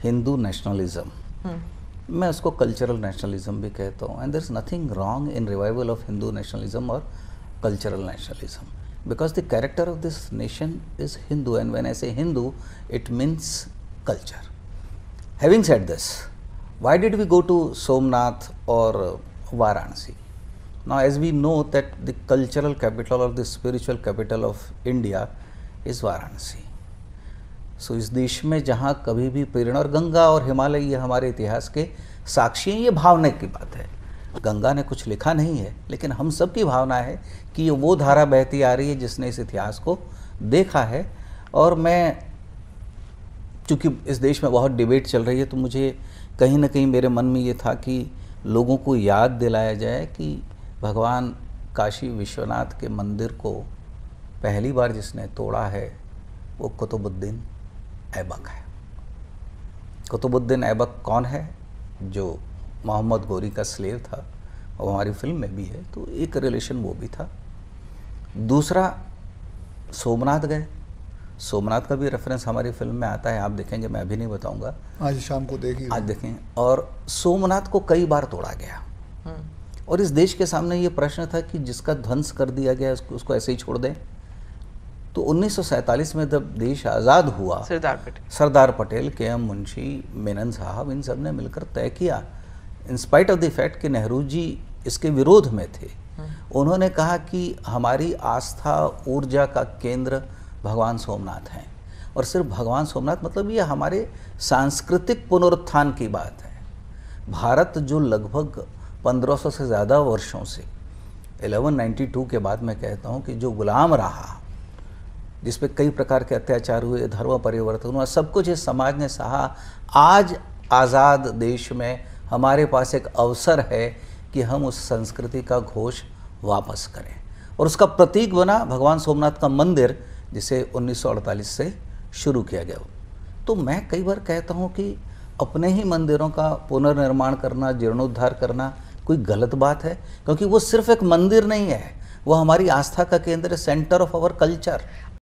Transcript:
Hindu nationalism, मैं उसको cultural nationalism भी कहता हूँ, and there is nothing wrong in revival of Hindu nationalism और cultural nationalism, because the character of this nation is Hindu, and when I say Hindu it means culture. Having said this, why did we go to Somnath or Varanasi? Now, as we know that the cultural capital or the spiritual capital of India is Varanasi. So, इस देश में जहाँ कभी भी प्रेरणा, और गंगा और हिमालय ये हमारे इतिहास के साक्षी हैं, ये भावना की बात है. गंगा ने कुछ लिखा नहीं है, लेकिन हम सब की भावना है कि ये वो धारा बहती आ रही है जिसने इस इतिहास को देखा है. और मैं, चूँकि इस देश में बहुत डिबेट चल रही है, तो मुझे कहीं ना कहीं मेरे मन में ये था कि लोगों को याद दिलाया जाए कि भगवान काशी विश्वनाथ के मंदिर को पहली बार जिसने तोड़ा है वो कुतुबुद्दीन ऐबक है. कुतुबुद्दीन ऐबक कौन है? जो मोहम्मद गोरी का स्लेव था, और हमारी फिल्म में भी है, तो एक रिलेशन वो भी था. दूसरा, सोमनाथ गए. सोमनाथ का भी रेफरेंस हमारी फिल्म में आता है, आप देखेंगे, मैं अभी नहीं बताऊंगा, आज शाम को देखिए, आज देखें. और सोमनाथ को कई बार तोड़ा गया, और इस देश के सामने ये प्रश्न था कि जिसका ध्वंस कर दिया गया उसको ऐसे ही छोड़ दें. तो 1947 में जब देश आज़ाद हुआ, सरदार पटेल, के.एम. मुंशी, मेनन साहब, इन सब ने मिलकर तय किया, in spite of the fact कि नेहरू जी इसके विरोध में थे. उन्होंने कहा कि हमारी आस्था, ऊर्जा का केंद्र भगवान सोमनाथ हैं, और सिर्फ भगवान सोमनाथ मतलब ये हमारे सांस्कृतिक पुनरुत्थान की बात है. भारत जो लगभग 1500 से ज़्यादा वर्षों से, 1192 के बाद मैं कहता हूँ कि जो गुलाम रहा, जिस पे कई प्रकार के अत्याचार हुए, धर्म परिवर्तन हुआ, सब कुछ इस समाज ने सहा. आज आज़ाद देश में हमारे पास एक अवसर है कि हम उस संस्कृति का घोष वापस करें, और उसका प्रतीक बना भगवान सोमनाथ का मंदिर, जिसे 1948 से शुरू किया गया. तो मैं कई बार कहता हूँ कि अपने ही मंदिरों का पुनर्निर्माण करना, जीर्णोद्धार करना कोई गलत बात है, क्योंकि वो सिर्फ एक मंदिर नहीं है, वो हमारी आस्था का केंद्र, सेंटर ऑफ आवर कल्चर.